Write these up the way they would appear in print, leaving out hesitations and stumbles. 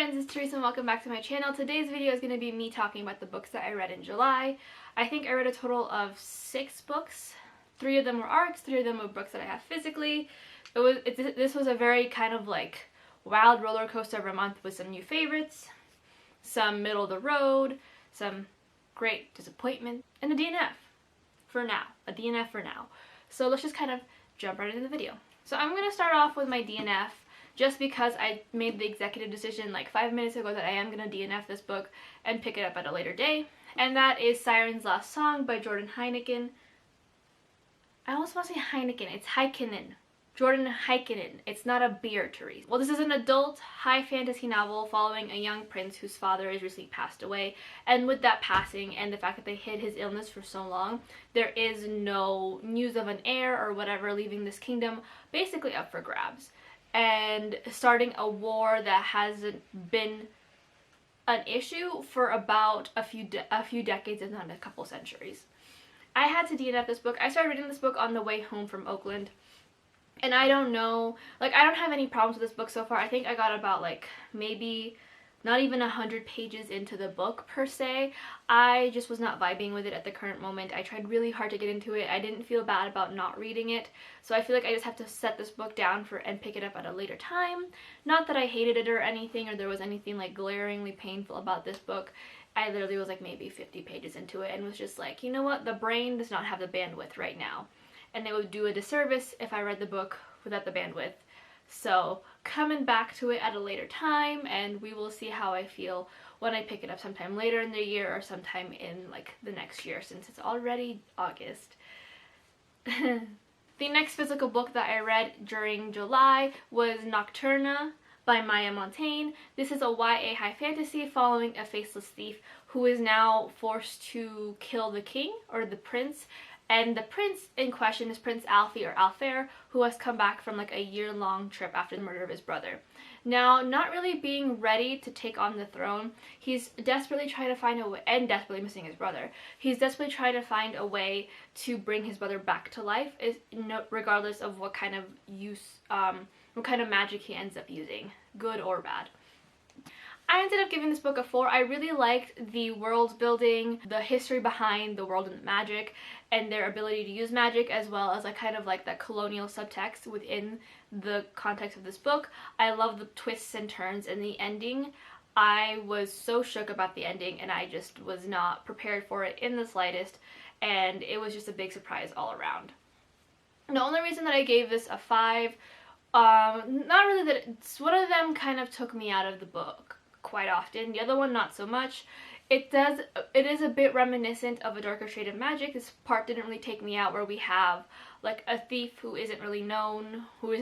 friends, it's Teresa and welcome back to my channel. Today's video is going to be me talking about the books that I read in July. I think I read a total of 6 books. 3 of them were arcs, 3 of them were books that I have physically. This was a very kind of like wild roller coaster of a month with some new favorites, some middle of the road, some great disappointment, and a DNF for now. A DNF for now. So let's just kind of jump right into the video. So I'm going to start off with my DNF. Just because I made the executive decision like 5 minutes ago that I am going to DNF this book and pick it up at a later day. And that is Siren's Last Song by Jordan Heikkinen. I almost want to say Heineken. It's Heikkinen. Jordan Heikkinen. It's not a beer, Therese. Well, this is an adult high fantasy novel following a young prince whose father has recently passed away. And with that passing and the fact that they hid his illness for so long, there is no news of an heir or whatever leaving this kingdom basically up for grabs. And starting a war that hasn't been an issue for about a few decades, if not a couple centuries. I had to DNF this book. I started reading this book on the way home from Oakland. And I don't know, like I don't have any problems with this book so far. I think I got about like maybe not even 100 pages into the book per se. I just was not vibing with it at the current moment. I tried really hard to get into it. I didn't feel bad about not reading it. So I feel like I just have to set this book down and pick it up at a later time. Not that I hated it or anything, or there was anything like glaringly painful about this book. I literally was like maybe 50 pages into it and was just like, you know what, the brain does not have the bandwidth right now. And it would do a disservice if I read the book without the bandwidth. So coming back to it at a later time, and we will see how I feel when I pick it up sometime later in the year or sometime in like the next year, since it's already August. The next physical book that I read during July was Nocturna by Maya Montaigne. This is a YA high fantasy following a faceless thief who is now forced to kill the king or the prince. And the prince in question is Prince Alfie or Alfair, who has come back from like a year-long trip after the murder of his brother. Now, not really being ready to take on the throne, he's desperately trying to find a way, and desperately missing his brother. He's desperately trying to find a way to bring his brother back to life, regardless of what kind of what kind of magic he ends up using, good or bad. I ended up giving this book a 4. I really liked the world building, the history behind the world and the magic, and their ability to use magic, as well as I kind of like that colonial subtext within the context of this book. I love the twists and turns and the ending. I was so shook about the ending and I just was not prepared for it in the slightest, and it was just a big surprise all around. The only reason that I gave this a 5, not really that it's one of them kind of took me out of the book quite often. The other one not so much. It is a bit reminiscent of A Darker Shade of Magic. This part didn't really take me out, where we have like a thief who isn't really known for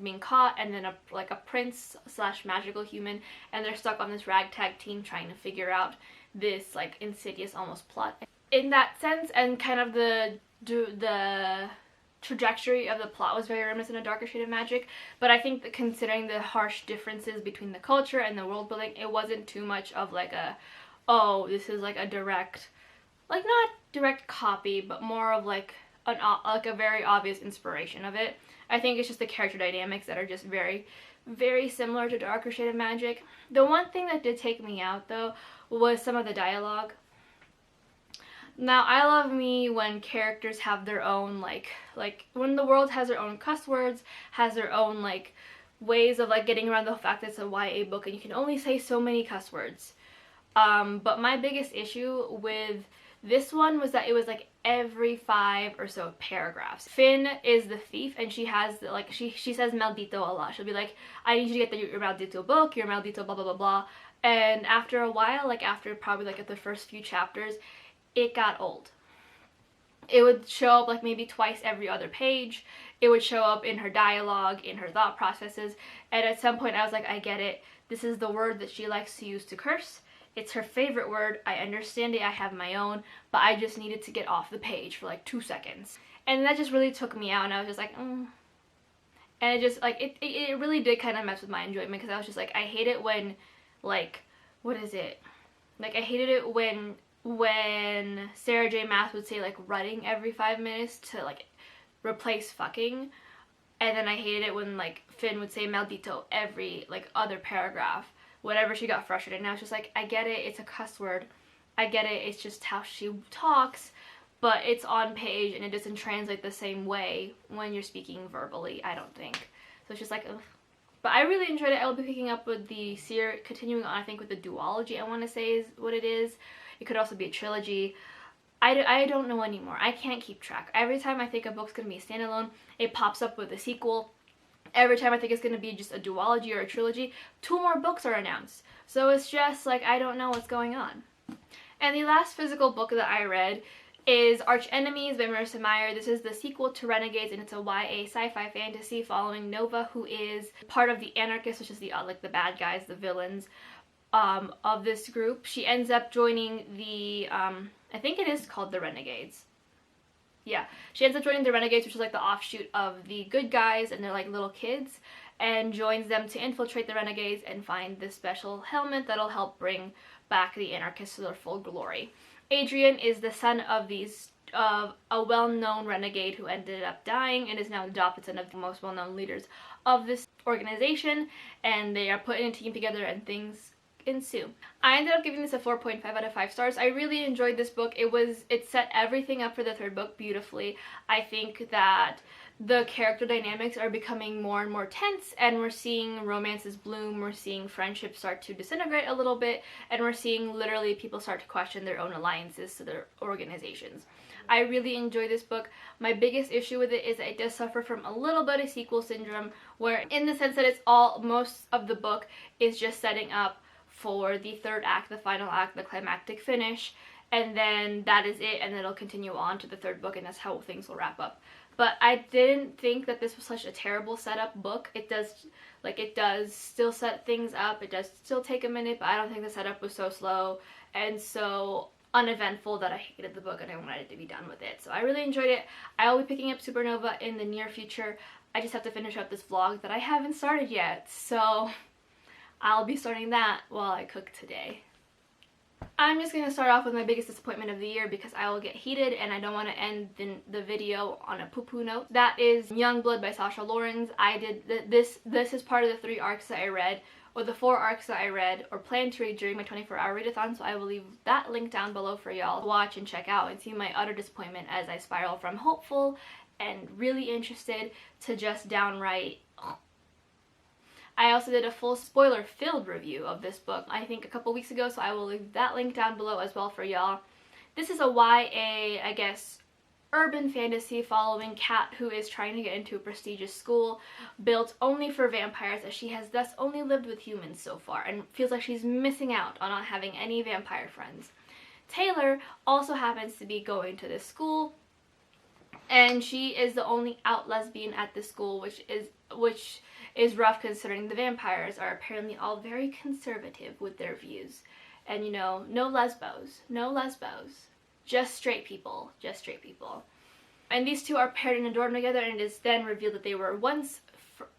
being caught, and then a prince / magical human, and they're stuck on this ragtag team trying to figure out this like insidious almost plot. In that sense, and kind of the trajectory of the plot was very reminiscent of A Darker Shade of Magic, but I think that considering the harsh differences between the culture and the world building, it wasn't too much of like a, oh, this is like a direct, like not direct copy, but more of like a very obvious inspiration of it. I think it's just the character dynamics that are just very, very similar to Darker Shade of Magic. The one thing that did take me out though was some of the dialogue. Now, I love me when characters have their own, like when the world has their own cuss words, has their own, like, ways of, like, getting around the fact that it's a YA book and you can only say so many cuss words. But my biggest issue with this one was that it was, like, every 5 or so paragraphs. Finn is the thief, and she has, like, she says maldito a lot. She'll be like, I need you to get your maldito book, your maldito blah, blah, blah, blah. And after a while, like, after probably, like, the first few chapters, it got old. It would show up like maybe twice every other page. It would show up in her dialogue, in her thought processes, and at some point I was like, I get it. This is the word that she likes to use to curse. It's her favorite word. I understand it. I have my own, but I just needed to get off the page for like 2 seconds. And that just really took me out, and I was just like, And it just, like, it really did kind of mess with my enjoyment, because I was just like, I hate it when, like, what is it? Like, I hated it when Sarah J. Maas would say like running every 5 minutes to like replace fucking, and then I hated it when like Finn would say maldito every like other paragraph. whatever she got frustrated. Now it's just like, I get it, it's a cuss word. I get it, it's just how she talks, but it's on page and it doesn't translate the same way when you're speaking verbally, I don't think. So it's just like, ugh. But I really enjoyed it. I will be picking up with the series, continuing on, I think, with the duology, I want to say is what it is. It could also be a trilogy. I don't know anymore. I can't keep track. Every time I think a book's going to be a standalone, it pops up with a sequel. Every time I think it's going to be just a duology or a trilogy, 2 more books are announced. So it's just like, I don't know what's going on. And the last physical book that I read is Arch Enemies by Marissa Meyer. This is the sequel to Renegades, and it's a YA sci-fi fantasy following Nova, who is part of the Anarchists, which is the like the bad guys, the villains of this group. She ends up joining the, I think it is called the Renegades. Yeah, she ends up joining the Renegades, which is like the offshoot of the good guys, and they're like little kids, and joins them to infiltrate the Renegades and find this special helmet that'll help bring back the Anarchists to their full glory. Adrian is the son of a well-known renegade who ended up dying and is now the adopted son of the most well-known leaders of this organization, and they are put in a team together and things ensue. I ended up giving this a 4.5 out of 5 stars. I really enjoyed this book. It set everything up for the 3rd book beautifully. I think that the character dynamics are becoming more and more tense, and we're seeing romances bloom, we're seeing friendships start to disintegrate a little bit, and we're seeing literally people start to question their own alliances to their organizations. I really enjoy this book. My biggest issue with it is that it does suffer from a little bit of sequel syndrome, where in the sense that most of the book is just setting up for the 3rd act, the final act, the climactic finish, and then that is it, and it'll continue on to the 3rd book, and that's how things will wrap up. But I didn't think that this was such a terrible setup book. It does still set things up. It does still take a minute, but I don't think the setup was so slow and so uneventful that I hated the book and I wanted it to be done with it. So I really enjoyed it. I will be picking up Supernova in the near future. I just have to finish up this vlog that I haven't started yet. So I'll be starting that while I cook today. I'm just going to start off with my biggest disappointment of the year because I will get heated and I don't want to end the video on a poo-poo note. That is Youngblood by Sasha Laurens. I did this is part of the 3 arcs that I read, or the 4 arcs that I read or planned to read during my 24-hour readathon, so I will leave that link down below for y'all to watch and check out and see my utter disappointment as I spiral from hopeful and really interested to just downright I also did a full spoiler-filled review of this book, I think a couple weeks ago, so I will leave that link down below as well for y'all. This is a YA, I guess, urban fantasy following Kat, who is trying to get into a prestigious school built only for vampires, as she has thus only lived with humans so far and feels like she's missing out on not having any vampire friends. Taylor also happens to be going to this school, and she is the only out lesbian at the school, which is rough considering the vampires are apparently all very conservative with their views. And you know, no lesbos, just straight people, And these two are paired in a dorm together, and it is then revealed that they were once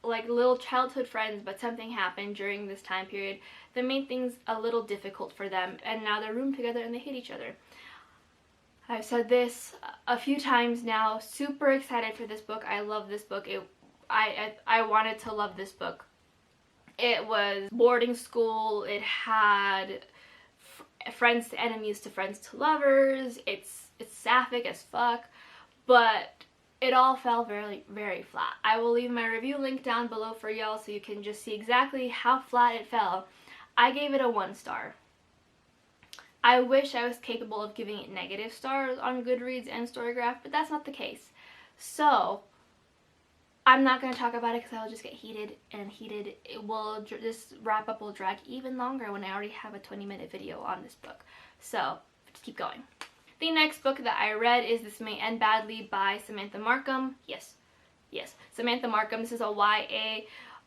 like little childhood friends, but something happened during this time period that made things a little difficult for them, and now they're roomed together and they hate each other. I've said this a few times now, super excited for this book. I love this book. I wanted to love this book. It was boarding school, it had friends to enemies to friends to lovers, it's sapphic as fuck, but it all fell very, very flat. I will leave my review link down below for y'all so you can just see exactly how flat it fell. I gave it a 1 star. I wish I was capable of giving it negative stars on Goodreads and Storygraph, but that's not the case. So I'm not going to talk about it because I will just get heated, and this wrap up will drag even longer when I already have a 20-minute video on this book. So just keep going. The next book that I read is This May End Badly by Samantha Markham. Yes, Samantha Markham. This is a YA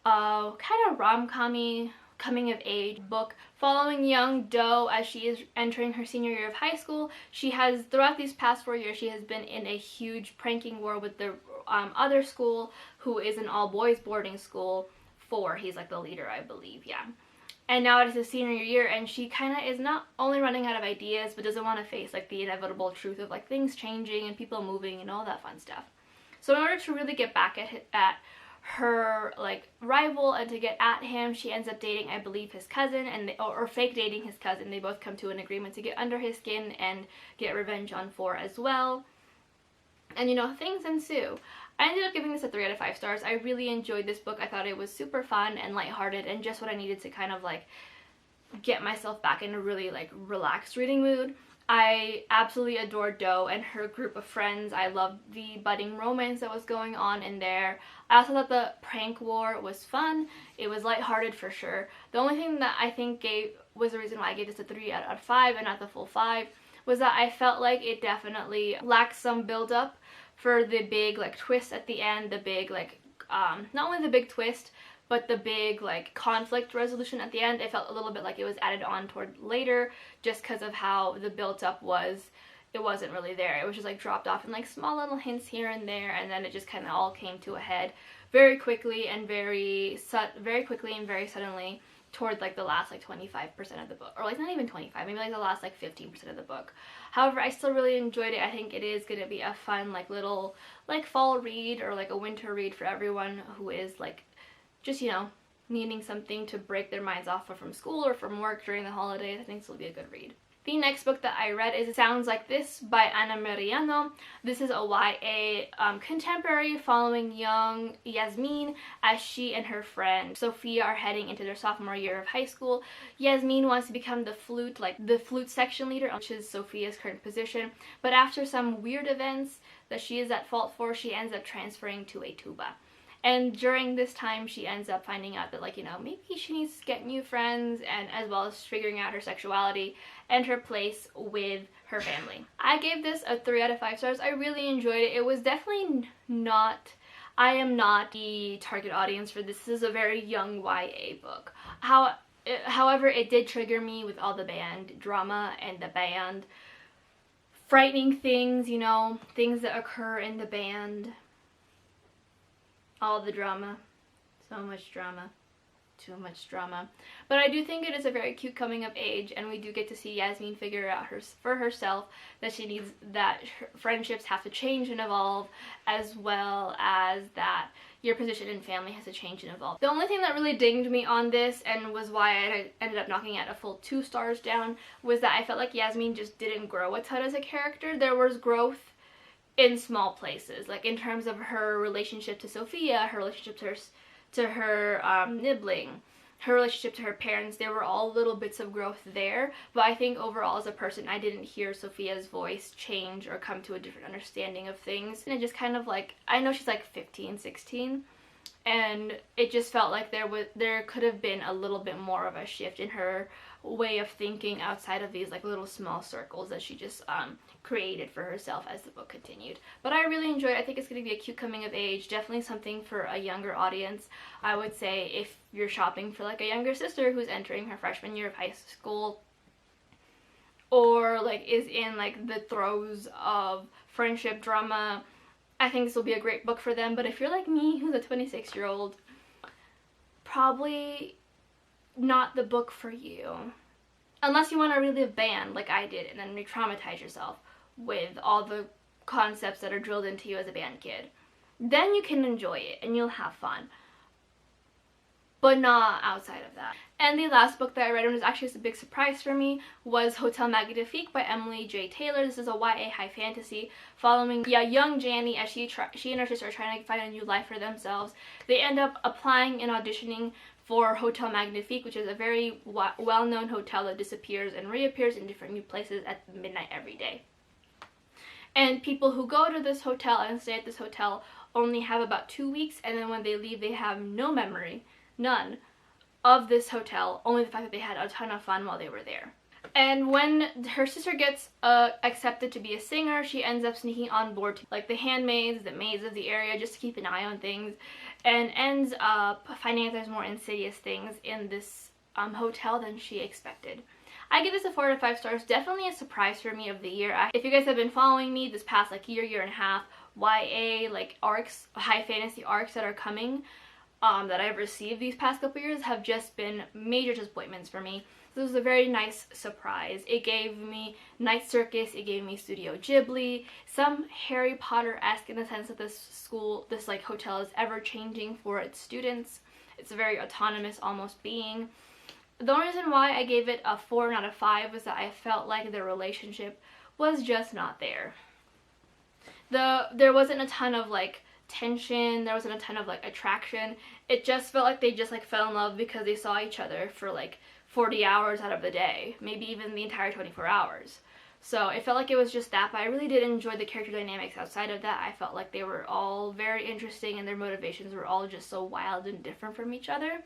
kind of rom-com-y coming of age book following young Doe as she is entering her senior year of high school. She has, throughout these past 4 years, she has been in a huge pranking war with the other school, who is an all-boys boarding school. He's like the leader, I believe, yeah. And now it is his senior year, and she kind of is not only running out of ideas, but doesn't want to face like the inevitable truth of like things changing and people moving and all that fun stuff. So in order to really get back at her like rival, and to get at him, she ends up dating, I believe, his cousin, and or fake dating his cousin. They both come to an agreement to get under his skin and get revenge on 4 as well. And you know, things ensue. I ended up giving this a 3 out of 5 stars. I really enjoyed this book. I thought it was super fun and lighthearted and just what I needed to kind of like get myself back in a really like relaxed reading mood. I absolutely adored Doe and her group of friends. I loved the budding romance that was going on in there. I also thought the prank war was fun. It was lighthearted for sure. The only thing that I think was the reason why I gave this a 3 out of 5 and not the full 5 was that I felt like it definitely lacked some build up for the big like twist at the end, the big like not only the big twist, but the big like conflict resolution at the end. It felt a little bit like it was added on toward later just because of how the build up was. It wasn't really there. It was just like dropped off in like small little hints here and there, and then it just kind of all came to a head very quickly and very suddenly toward like the last like 25% of the book, or like not even 25, maybe like the last like 15% of the book. However, I still really enjoyed it. I think it is going to be a fun like little like fall read or like a winter read for everyone who is like just, you know, needing something to break their minds off from school or from work during the holidays. I think this will be a good read. The next book that I read is Sounds Like This by Ana Mariano. This is a YA contemporary following young Yasmin as she and her friend Sophia are heading into their sophomore year of high school. Yasmin wants to become the flute section leader, which is Sophia's current position, but after some weird events that she is at fault for, she ends up transferring to a tuba. And during this time, she ends up finding out that, like, you know, maybe she needs to get new friends, and as well as figuring out her sexuality and her place with her family. I gave this a 3 out of 5 stars. I really enjoyed it. It was definitely not, I am not the target audience for this. This is a very young YA book. However, it did trigger me with all the band drama and the band frightening things, you know, things that occur in the band. All the drama. So much drama. Too much drama. But I do think it is a very cute coming of age, and we do get to see Yasmin figure out for herself that she needs, that friendships have to change and evolve, as well as that your position in family has to change and evolve. The only thing that really dinged me on this, and was why I ended up knocking it a full 2 stars down, was that I felt like Yasmin just didn't grow a ton as a character. There was growth in small places, like in terms of her relationship to Sophia, her relationship to her nibbling, her relationship to her parents. There were all little bits of growth there, but I think overall as a person, I didn't hear Sophia's voice change or come to a different understanding of things. And it just kind of like, I know she's like 15, 16, and it just felt like there could have been a little bit more of a shift in her way of thinking outside of these like little small circles that she just created for herself as the book continued. But I really enjoyed it. I think it's going to be a cute coming of age, definitely something for a younger audience. I would say if you're shopping for like a younger sister who's entering her freshman year of high school, or like is in like the throes of friendship drama, I think this will be a great book for them. But if you're like me, who's a 26-year-old, probably not the book for you. Unless you want to relive band like I did and then re-traumatize yourself with all the concepts that are drilled into you as a band kid. Then you can enjoy it and you'll have fun. But not outside of that. And the last book that I read, and was actually a big surprise for me, was Hotel Magnifique by Emily J. Taylor. This is a YA high fantasy following young Janny as she and her sister are trying to find a new life for themselves. They end up applying and auditioning for Hotel Magnifique, which is a very well-known hotel that disappears and reappears in different new places at midnight every day. And people who go to this hotel and stay at this hotel only have about 2 weeks, and then when they leave they have no memory, none, of this hotel, only the fact that they had a ton of fun while they were there. And when her sister gets accepted to be a singer, she ends up sneaking on board to, like, the handmaids, the maids of the area, just to keep an eye on things, and ends up finding out there's more insidious things in this hotel than she expected. I give this a 4 out of 5 stars. Definitely a surprise for me of the year. If you guys have been following me this past like year and a half, YA like arcs, high fantasy arcs that are coming that I've received these past couple years have just been major disappointments for me. This was a very nice surprise. It gave me Night Circus, it gave me Studio Ghibli, some Harry Potter-esque in the sense that this school, this like hotel is ever changing for its students. It's a very autonomous almost being. The only reason why I gave it a 4 out of 5 was that I felt like the relationship was just not there. There wasn't a ton of like tension, there wasn't a ton of like attraction. It just felt like they just like fell in love because they saw each other for like 40 hours out of the day, maybe even the entire 24 hours. So it felt like it was just that, but I really did enjoy the character dynamics outside of that. I felt like they were all very interesting and their motivations were all just so wild and different from each other.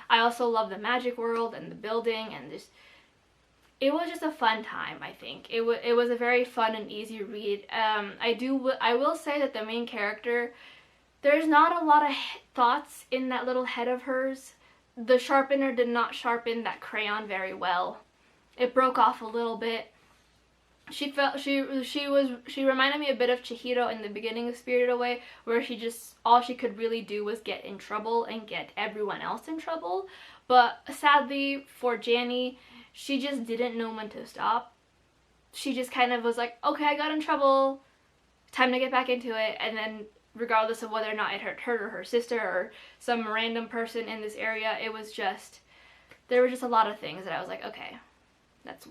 I also love the magic world and the building, and just it was just a fun time. I think it was a very fun and easy read. I will say that the main character, there's not a lot of thoughts in that little head of hers. The sharpener did not sharpen that crayon very well. It broke off a little bit. She reminded me a bit of Chihiro in the beginning of Spirited Away, where all she could really do was get in trouble and get everyone else in trouble. But sadly for Janny, she just didn't know when to stop. She just kind of was like, okay, I got in trouble, time to get back into it, and then regardless of whether or not it hurt her or her sister or some random person in this area, there were just a lot of things that I was like, okay, that's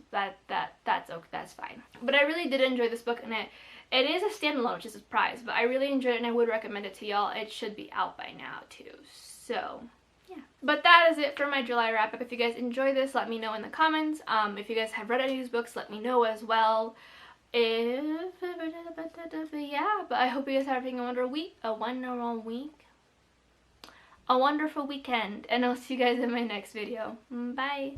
fine. But I really did enjoy this book, and it is a standalone, which is a surprise, but I really enjoyed it and I would recommend it to y'all. It should be out by now too, so yeah. But that is it for my July wrap up. If you guys enjoy this, let me know in the comments. If you guys have read any of these books, let me know as well. Yeah, but I hope you guys are having a wonderful weekend, and I'll see you guys in my next video. Bye!